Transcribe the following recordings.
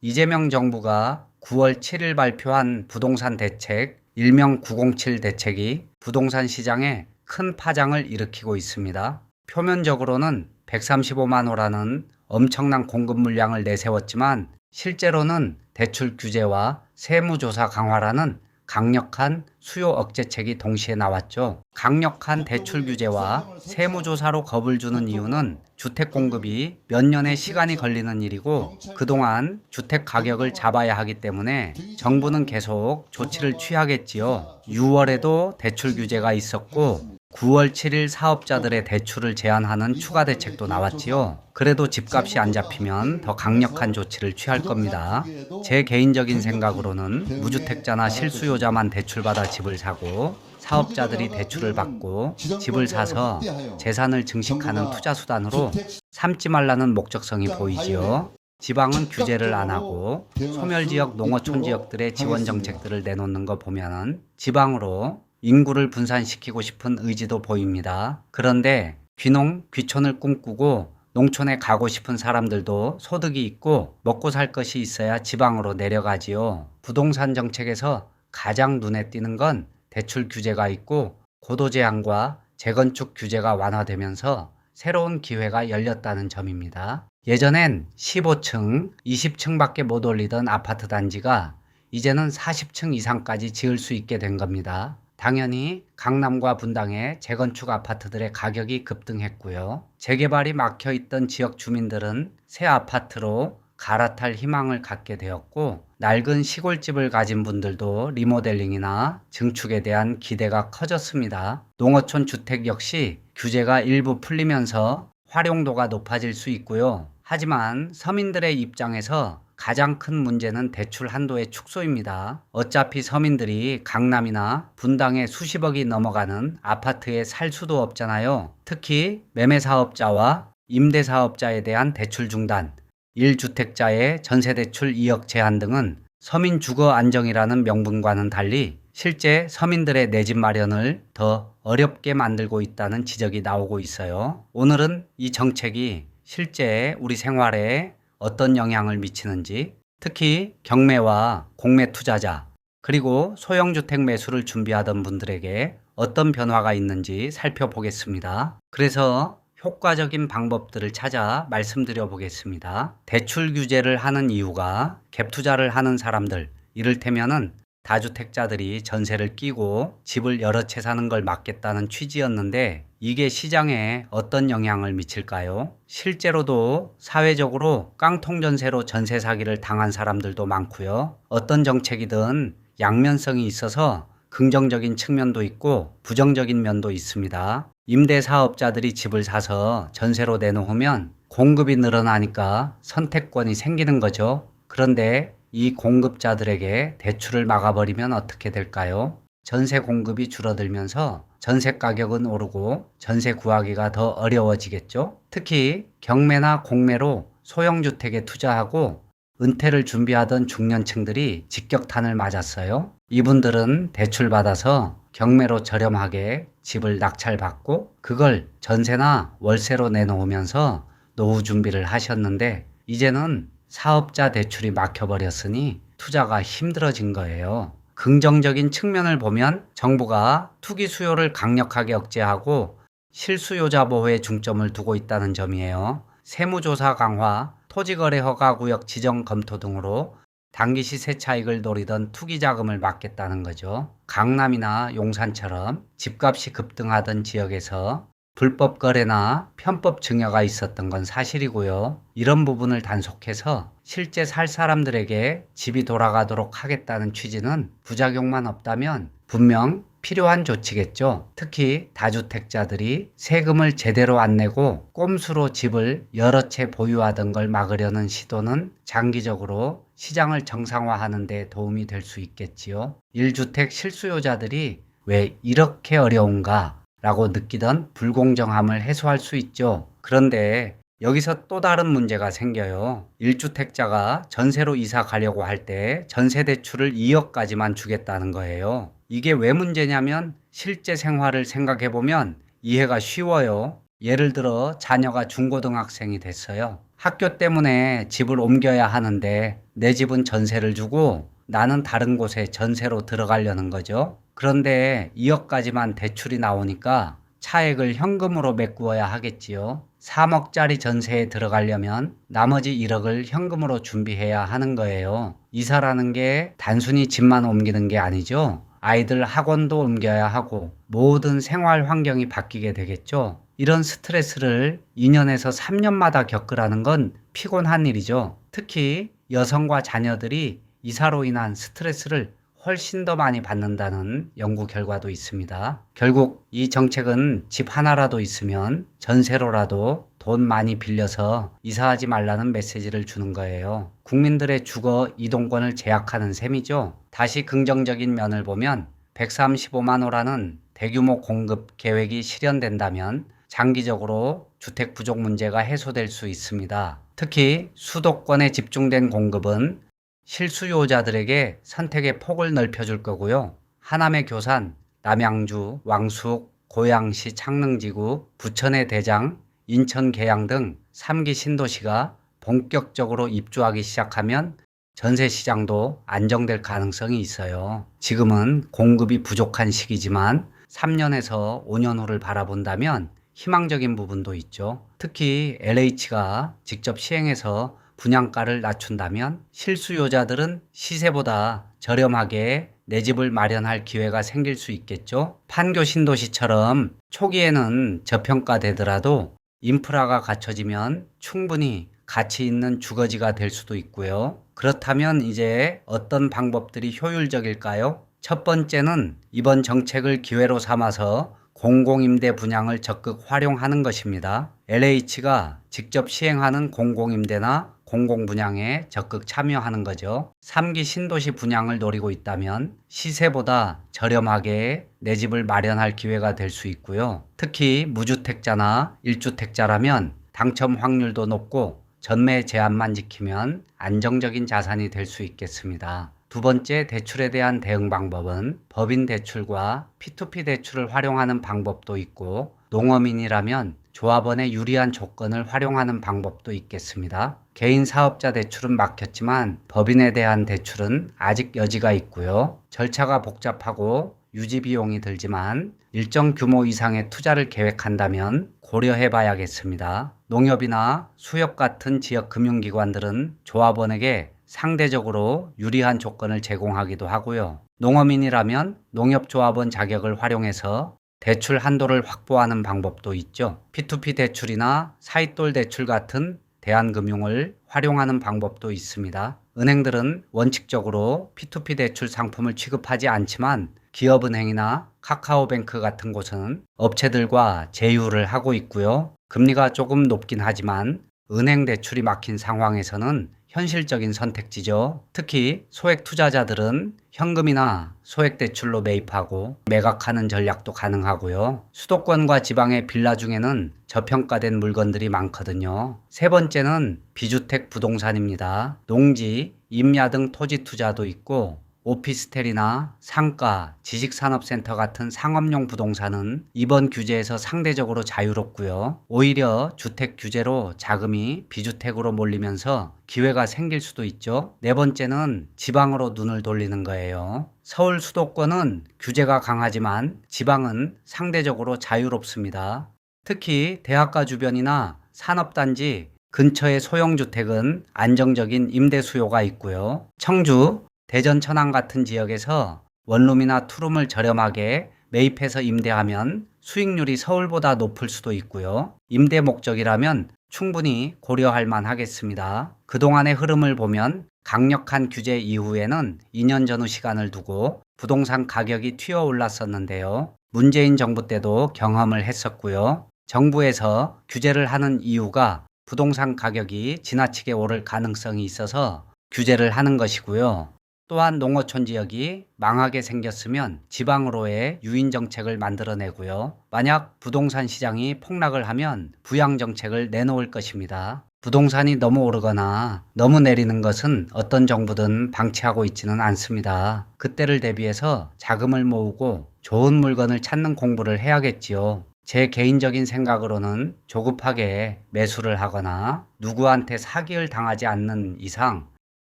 이재명 정부가 9월 7일 발표한 부동산 대책, 일명 907 대책이 부동산 시장에 큰 파장을 일으키고 있습니다. 표면적으로는 135만 호라는 엄청난 공급 물량을 내세웠지만 실제로는 대출 규제와 세무조사 강화라는 강력한 수요 억제책이 동시에 나왔죠. 강력한 대출 규제와 세무조사로 겁을 주는 이유는 주택 공급이 몇 년의 시간이 걸리는 일이고 그동안 주택 가격을 잡아야 하기 때문에 정부는 계속 조치를 취하겠지요. 6월에도 대출 규제가 있었고 9월 7일 사업자들의 대출을 제한하는 추가 대책도 나왔지요. 그래도 집값이 안 잡히면 더 강력한 조치를 취할 겁니다. 제 개인적인 생각으로는 무주택자나 실수요자만 대출받아 집을 사고 사업자들이 대출을 받고 집을 사서 재산을 증식하는 투자 수단으로 삼지 말라는 목적성이 보이지요. 지방은 규제를 안 하고 소멸지역, 농어촌 지역들의 지원 정책들을 내놓는 거 보면은 지방으로 인구를 분산시키고 싶은 의지도 보입니다. 그런데 귀농, 귀촌을 꿈꾸고 농촌에 가고 싶은 사람들도 소득이 있고 먹고 살 것이 있어야 지방으로 내려가지요. 부동산 정책에서 가장 눈에 띄는 건 대출 규제가 있고 고도 제한과 재건축 규제가 완화되면서 새로운 기회가 열렸다는 점입니다. 예전엔 15층, 20층밖에 못 올리던 아파트 단지가 이제는 40층 이상까지 지을 수 있게 된 겁니다. 당연히 강남과 분당의 재건축 아파트들의 가격이 급등했고요. 재개발이 막혀있던 지역 주민들은 새 아파트로 갈아탈 희망을 갖게 되었고 낡은 시골집을 가진 분들도 리모델링이나 증축에 대한 기대가 커졌습니다. 농어촌 주택 역시 규제가 일부 풀리면서 활용도가 높아질 수 있고요. 하지만 서민들의 입장에서 가장 큰 문제는 대출 한도의 축소입니다. 어차피 서민들이 강남이나 분당에 수십억이 넘어가는 아파트에 살 수도 없잖아요. 특히 매매사업자와 임대사업자에 대한 대출 중단, 1주택자의 전세대출 2억 제한 등은 서민 주거 안정이라는 명분과는 달리 실제 서민들의 내 집 마련을 더 어렵게 만들고 있다는 지적이 나오고 있어요. 오늘은 이 정책이 실제 우리 생활에 어떤 영향을 미치는지, 특히 경매와 공매 투자자, 그리고 소형주택 매수를 준비하던 분들에게 어떤 변화가 있는지 살펴보겠습니다. 그래서 효과적인 방법들을 찾아 말씀드려 보겠습니다. 대출 규제를 하는 이유가 갭 투자를 하는 사람들, 이를테면은 다주택자들이 전세를 끼고 집을 여러 채 사는 걸 막겠다는 취지였는데 이게 시장에 어떤 영향을 미칠까요? 실제로도 사회적으로 깡통 전세로 전세 사기를 당한 사람들도 많고요. 어떤 정책이든 양면성이 있어서 긍정적인 측면도 있고 부정적인 면도 있습니다. 임대사업자들이 집을 사서 전세로 내놓으면 공급이 늘어나니까 선택권이 생기는 거죠. 그런데 이 공급자들에게 대출을 막아버리면 어떻게 될까요? 전세 공급이 줄어들면서 전세 가격은 오르고 전세 구하기가 더 어려워지겠죠? 특히 경매나 공매로 소형주택에 투자하고 은퇴를 준비하던 중년층들이 직격탄을 맞았어요. 이분들은 대출받아서 경매로 저렴하게 집을 낙찰받고 그걸 전세나 월세로 내놓으면서 노후 준비를 하셨는데 이제는 사업자 대출이 막혀버렸으니 투자가 힘들어진 거예요. 긍정적인 측면을 보면 정부가 투기 수요를 강력하게 억제하고 실수요자 보호에 중점을 두고 있다는 점이에요. 세무조사 강화, 토지거래 허가구역 지정 검토 등으로 단기 시세 차익을 노리던 투기 자금을 막겠다는 거죠. 강남이나 용산처럼 집값이 급등하던 지역에서 불법 거래나 편법 증여가 있었던 건 사실이고요. 이런 부분을 단속해서 실제 살 사람들에게 집이 돌아가도록 하겠다는 취지는 부작용만 없다면 분명 필요한 조치겠죠. 특히 다주택자들이 세금을 제대로 안 내고 꼼수로 집을 여러 채 보유하던 걸 막으려는 시도는 장기적으로 시장을 정상화하는 데 도움이 될 수 있겠지요. 1주택 실수요자들이 왜 이렇게 어려운가? 라고 느끼던 불공정함을 해소할 수 있죠. 그런데 여기서 또 다른 문제가 생겨요. 1주택자가 전세로 이사 가려고 할 때 전세 대출을 2억까지만 주겠다는 거예요. 이게 왜 문제냐면 실제 생활을 생각해 보면 이해가 쉬워요. 예를 들어 자녀가 중고등학생이 됐어요. 학교 때문에 집을 옮겨야 하는데 내 집은 전세를 주고 나는 다른 곳에 전세로 들어가려는 거죠. 그런데 2억까지만 대출이 나오니까 차액을 현금으로 메꾸어야 하겠지요. 3억짜리 전세에 들어가려면 나머지 1억을 현금으로 준비해야 하는 거예요. 이사라는 게 단순히 집만 옮기는 게 아니죠. 아이들 학원도 옮겨야 하고 모든 생활 환경이 바뀌게 되겠죠. 이런 스트레스를 2년에서 3년마다 겪으라는 건 피곤한 일이죠. 특히 여성과 자녀들이 이사로 인한 스트레스를 훨씬 더 많이 받는다는 연구 결과도 있습니다. 결국 이 정책은 집 하나라도 있으면 전세로라도 돈 많이 빌려서 이사하지 말라는 메시지를 주는 거예요. 국민들의 주거 이동권을 제약하는 셈이죠. 다시 긍정적인 면을 보면 135만 호라는 대규모 공급 계획이 실현된다면 장기적으로 주택 부족 문제가 해소될 수 있습니다. 특히 수도권에 집중된 공급은 실수요자들에게 선택의 폭을 넓혀줄 거고요. 하남의 교산, 남양주, 왕숙, 고양시 창릉지구, 부천의 대장, 인천 계양 등 3기 신도시가 본격적으로 입주하기 시작하면 전세 시장도 안정될 가능성이 있어요. 지금은 공급이 부족한 시기지만 3년에서 5년 후를 바라본다면 희망적인 부분도 있죠. 특히 LH가 직접 시행해서 분양가를 낮춘다면 실수요자들은 시세보다 저렴하게 내 집을 마련할 기회가 생길 수 있겠죠. 판교 신도시처럼 초기에는 저평가되더라도 인프라가 갖춰지면 충분히 가치 있는 주거지가 될 수도 있고요. 그렇다면 이제 어떤 방법들이 효율적일까요? 첫 번째는 이번 정책을 기회로 삼아서 공공임대 분양을 적극 활용하는 것입니다. LH가 직접 시행하는 공공임대나 공공분양에 적극 참여하는 거죠. 3기 신도시 분양을 노리고 있다면 시세보다 저렴하게 내 집을 마련할 기회가 될 수 있고요. 특히 무주택자나 1주택자라면 당첨 확률도 높고 전매 제한만 지키면 안정적인 자산이 될 수 있겠습니다. 두 번째, 대출에 대한 대응 방법은 법인 대출과 P2P 대출을 활용하는 방법도 있고, 농어민이라면 조합원의 유리한 조건을 활용하는 방법도 있겠습니다. 개인 사업자 대출은 막혔지만 법인에 대한 대출은 아직 여지가 있고요. 절차가 복잡하고 유지 비용이 들지만 일정 규모 이상의 투자를 계획한다면 고려해 봐야겠습니다. 농협이나 수협 같은 지역 금융기관들은 조합원에게 상대적으로 유리한 조건을 제공하기도 하고요. 농어민이라면 농협조합원 자격을 활용해서 대출 한도를 확보하는 방법도 있죠. P2P 대출이나 사이돌 대출 같은 대한금융을 활용하는 방법도 있습니다. 은행들은 원칙적으로 P2P 대출 상품을 취급하지 않지만 기업은행이나 카카오뱅크 같은 곳은 업체들과 제휴를 하고 있고요. 금리가 조금 높긴 하지만 은행 대출이 막힌 상황에서는 현실적인 선택지죠. 특히 소액 투자자들은 현금이나 소액 대출로 매입하고 매각하는 전략도 가능하고요. 수도권과 지방의 빌라 중에는 저평가된 물건들이 많거든요. 세 번째는 비주택 부동산입니다. 농지, 임야 등 토지 투자도 있고 오피스텔이나 상가, 지식산업센터 같은 상업용 부동산은 이번 규제에서 상대적으로 자유롭고요. 오히려 주택 규제로 자금이 비주택으로 몰리면서 기회가 생길 수도 있죠. 네 번째는 지방으로 눈을 돌리는 거예요. 서울 수도권은 규제가 강하지만 지방은 상대적으로 자유롭습니다. 특히 대학가 주변이나 산업단지 근처의 소형주택은 안정적인 임대 수요가 있고요. 청주, 대전 천안 같은 지역에서 원룸이나 투룸을 저렴하게 매입해서 임대하면 수익률이 서울보다 높을 수도 있고요. 임대 목적이라면 충분히 고려할 만하겠습니다. 그동안의 흐름을 보면 강력한 규제 이후에는 2년 전후 시간을 두고 부동산 가격이 튀어 올랐었는데요. 문재인 정부 때도 경험을 했었고요. 정부에서 규제를 하는 이유가 부동산 가격이 지나치게 오를 가능성이 있어서 규제를 하는 것이고요. 또한 농어촌 지역이 망하게 생겼으면 지방으로의 유인 정책을 만들어내고요. 만약 부동산 시장이 폭락을 하면 부양 정책을 내놓을 것입니다. 부동산이 너무 오르거나 너무 내리는 것은 어떤 정부든 방치하고 있지는 않습니다. 그때를 대비해서 자금을 모으고 좋은 물건을 찾는 공부를 해야겠지요. 제 개인적인 생각으로는 조급하게 매수를 하거나 누구한테 사기를 당하지 않는 이상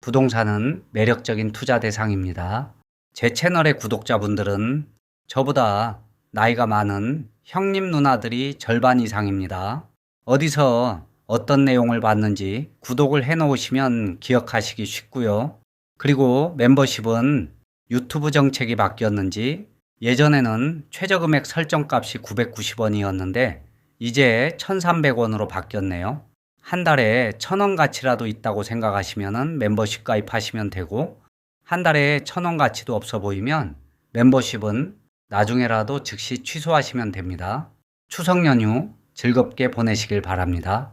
부동산은 매력적인 투자 대상입니다. 제 채널의 구독자분들은 저보다 나이가 많은 형님 누나들이 절반 이상입니다. 어디서 어떤 내용을 봤는지 구독을 해 놓으시면 기억하시기 쉽고요. 그리고 멤버십은 유튜브 정책이 바뀌었는지 예전에는 최저금액 설정값이 990원이었는데 이제 1,300원으로 바뀌었네요. 한 달에 1,000원 가치라도 있다고 생각하시면 멤버십 가입하시면 되고 한 달에 1,000원 가치도 없어 보이면 멤버십은 나중에라도 즉시 취소하시면 됩니다. 추석 연휴 즐겁게 보내시길 바랍니다.